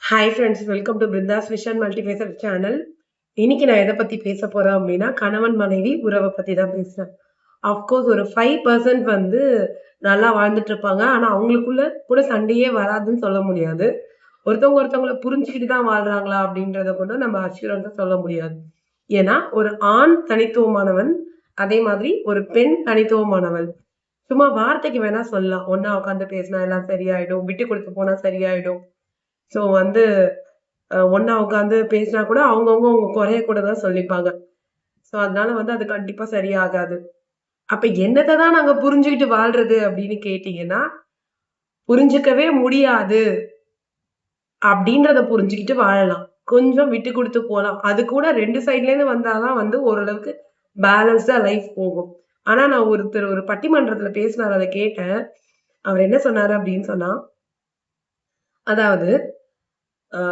Hi friends, welcome to Brindha's vision multibagger channel. இன்னைக்கு நான் எதை பத்தி பேச போறேன் அப்படின்னா, கணவன் மனைவி உறவை பத்தி தான் பேசுறேன். அஃப்கோர்ஸ் ஒரு 5% வந்து நல்லா வாழ்ந்துட்டு இருப்பாங்க. ஆனா அவங்களுக்குள்ள கூட சண்டையே வராதுன்னு சொல்ல முடியாது. ஒருத்தவங்கள புரிஞ்சுக்கிட்டு தான் வாழ்றாங்களா அப்படின்றத கூட நம்ம அஷ்யூரன்ஸா சொல்ல முடியாது. ஏன்னா ஒரு ஆண் தனித்துவமானவன், அதே மாதிரி ஒரு பெண் தனித்துவமானவள். சும்மா வார்த்தைக்கு வேணா சொல்லலாம். ஒண்ணா உட்காந்து பேசினா எல்லாம் சரியாயிடும், விட்டு கொடுத்து போனா சரியாயிடும். ஸோ வந்து ஒண்ணா உட்காந்து பேசினா கூட அவங்கவங்க அவங்க குறைய கூட தான் சொல்லிப்பாங்க. ஸோ அதனால வந்து அது கண்டிப்பா சரியாகாது. அப்ப என்னத்த தான் நாங்க புரிஞ்சுகிட்டு வாழ்றது அப்படின்னு கேட்டீங்கன்னா, புரிஞ்சுக்கவே முடியாது அப்படின்றத புரிஞ்சுகிட்டு வாழலாம். கொஞ்சம் விட்டு குடுத்து போலாம். அது கூட 2 சைட்லேருந்து வந்தா தான் வந்து ஓரளவுக்கு பேலன்ஸ்டா லைஃப் போகும். ஆனா நான் ஒருத்தர் ஒரு பட்டிமன்றத்துல பேசினாரு, அத கேட்டேன். அவர் என்ன சொன்னாரு அப்படின்னு சொன்னா, அதாவது அ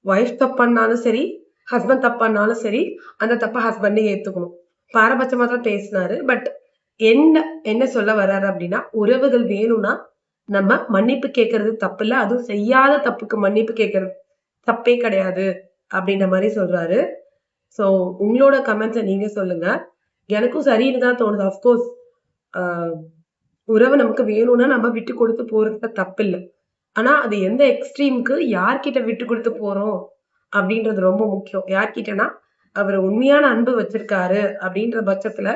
வைஃப் தப்பு பண்ணாலும் சரி, ஹஸ்பண்ட் தப்பு பண்ணாலும் சரி, அந்த தப்ப ஹஸ்பண்டே ஏத்துக்கணும். பாரபட்சமா தான் பேசினாரு. பட் என்ன என்ன சொல்ல வர்றாரு அப்படின்னா, உறவுகள் வேணும்னா நம்ம மன்னிப்பு கேட்கறது தப்பில்ல. அதுவும் செய்யாத தப்புக்கு மன்னிப்பு கேட்கறது தப்பே கிடையாது அப்படின்ற மாரி சொல்றாரு. ஸோ உங்களோட கமெண்ட்ஸ நீங்க சொல்லுங்க. எனக்கும் சரின்னு தான் தோணுது. அஃப்கோர்ஸ் அ உறவு நமக்கு வேணும்னா நம்ம விட்டு குடுத்து போறதுல தப்பில்ல. ஆனா அது எந்த எக்ஸ்ட்ரீம்க்கு யார்கிட்ட விட்டு குடுத்து போறோம் அப்படின்றது ரொம்ப முக்கியம். யார்கிட்டனா, அவரு உண்மையான அன்பு வச்சிருக்காரு அப்படின்ற பட்சத்துல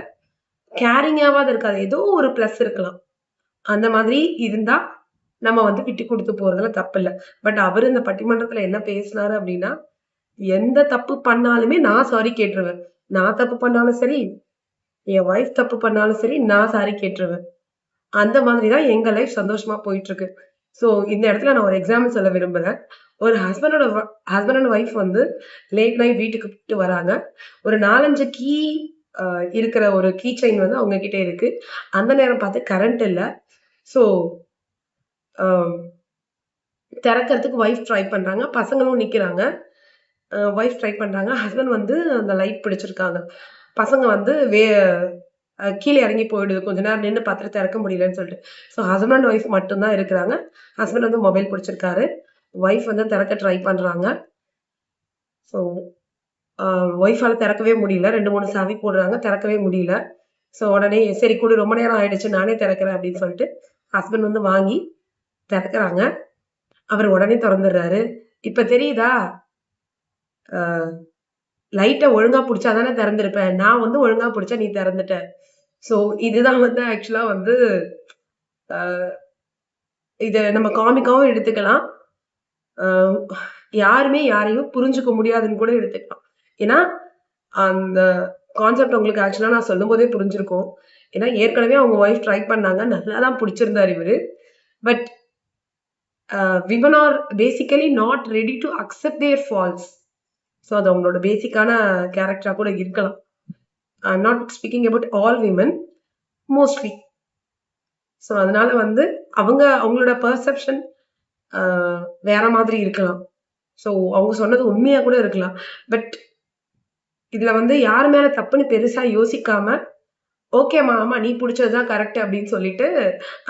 கேரிங்காவாது இருக்காது. ஏதோ ஒரு பிளஸ் இருக்கலாம். அந்த மாதிரி இருந்தா நம்ம வந்து விட்டு குடுத்து போறதுல தப்பில்ல. பட் அவரு இந்த பட்டிமன்றத்துல என்ன பேசினாரு அப்படின்னா, எந்த தப்பு பண்ணாலுமே நான் சாரி கேட்டுருவேன். நான் தப்பு பண்ணாலும் சரி, என் வைஃப் தப்பு பண்ணாலும் சரி, நான் சாரி கேட்டுருவேன். அந்த மாதிரி தான் எங்க லைஃப் சந்தோஷமா போயிட்டு இருக்கு. ஸோ இந்த இடத்துல நான் ஒரு எக்ஸாம்பிள் சொல்ல விரும்புறேன். ஒரு ஹஸ்பண்ட் அண்ட் ஒய்ஃப் வந்து லேட் நைட் வீட்டுக்கு போயிட்டு வராங்க. ஒரு 4, 5 கீ அ இருக்கிற ஒரு கீ செயின் வந்து அவங்க கிட்ட இருக்கு. அந்த நேரம் பார்த்து கரண்ட் இல்ல. ஸோ அ திறக்கறதுக்கு ஒய்ஃப் ட்ரை பண்றாங்க. பசங்களும் நிக்கிறாங்க. ஒய்ஃப் ட்ரை பண்றாங்க. ஹஸ்பண்ட் வந்து அந்த லைட் பிடிச்சிருக்காங்க. பசங்க வந்து கீழ இறங்கி போயிடுது. கொஞ்ச நேரம் நின்னு பார்த்துட்டு திறக்க முடியலன்னு சொல்லிட்டு. ஸோ ஹஸ்பண்ட் அண்ட் ஒய்ஃப் மட்டும் தான் இருக்கிறாங்க. ஹஸ்பண்ட் வந்து மொபைல் பிடிச்சிருக்காரு. ஒய்ஃப் வந்து திறக்க ட்ரை பண்றாங்க. ஸோ ஒய்ஃபால திறக்கவே முடியல. 2, 3 சாவி போடுறாங்க. திறக்கவே முடியல. ஸோ உடனே சரி குடு, ரொம்ப நேரம் ஆயிடுச்சு, நானே திறக்கிறேன் அப்படின்னு சொல்லிட்டு ஹஸ்பண்ட் வந்து வாங்கி திறக்குறாங்க. அவர் உடனே தொறந்துடுறாரு. இப்ப தெரியுதா? அ லைட்ட ஒழுங்கா புடிச்சா தானே திறந்திருப்பேன். நான் வந்து ஒழுங்கா புடிச்சேன், நீ திறந்துட்ட. ஸோ இதுதான் வந்து ஆக்சுவலா வந்து அ இத நம்ம காமிக்காவும் எடுத்துக்கலாம். அ யாருமே யாரையும் புரிஞ்சுக்க முடியாதுன்னு கூட எடுத்துக்கலாம். ஏன்னா, அந்த கான்செப்ட் உங்களுக்கு ஆக்சுவலா நான் சொல்லும்போதே புரிஞ்சிருக்கும். ஏன்னா, ஏற்கனவே அவங்க ஒய்ஃப் ட்ரை பண்ணாங்க. நல்லா தான் புடிச்சிருந்தாரு இவரு. But women are basically not ready to accept their faults. So அது அவங்களோட பேசிக்கான கேரக்டரா கூட இருக்கலாம். I am not speaking about all women, mostly. So அதனால வந்து அவங்களோட பெர்செப்ஷன் வேற மாதிரி இருக்கலாம். ஸோ அவங்க சொன்னது உண்மையா கூட இருக்கலாம். பட் இதுல வந்து யார் மேல தப்புன்னு பெருசா யோசிக்காம, ஓகேம்மா, ஆமா நீ புடிச்சது தான் கரெக்ட் அப்படின்னு சொல்லிட்டு,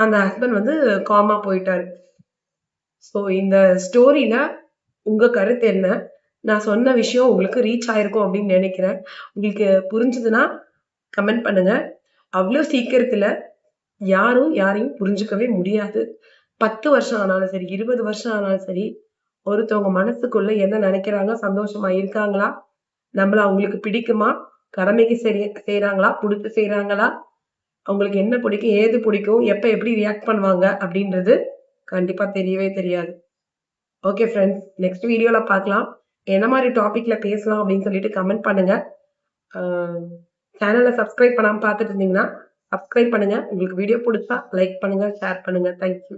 அந்த ஹஸ்பண்ட் வந்து காமா போயிட்டாரு. ஸோ இந்த ஸ்டோரில உங்க கருத்து என்ன? நான் சொன்ன விஷயம் உங்களுக்கு ரீச் ஆயிருக்கும் அப்படின்னு நினைக்கிறேன். உங்களுக்கு புரிஞ்சுதுன்னா கமெண்ட் பண்ணுங்க. அவ்ளோ சீக்கிரத்துல யாரும் யாரையும் புரிஞ்சுக்கவே முடியாது. 10 வருஷம் ஆனாலும் சரி, 20 வருஷம் ஆனாலும் சரி, ஒருத்தவங்க மனசுக்குள்ள என்ன நினைக்கிறாங்க? சந்தோஷமா இருக்காங்களா? நம்மள அவங்களுக்கு பிடிக்குமா? கடமைக்கு செய்றாங்களா? புடிச்சு செய்றாங்களா? அவங்களுக்கு என்ன பிடிக்கும்? ஏது பிடிக்கும்? எப்ப எப்படி ரியாக்ட் பண்ணுவாங்க? அப்படின்றது கண்டிப்பா தெரியவே தெரியாது. Okay friends. நெக்ஸ்ட் வீடியோல பார்க்கலாம். என்ன மாரி டாபிக்ல பேசலாம் அப்படின்னு சொல்லிட்டு கமெண்ட் பண்ணுங்க. அ சேனல சப்ஸ்கிரைப் பண்ணாம பார்த்துட்டு இருந்தீங்கன்னா, சப்ஸ்கிரைப் பண்ணுங்க. உங்களுக்கு வீடியோ புடிச்சா லைக் பண்ணுங்க, ஷேர் பண்ணுங்க. Thank you.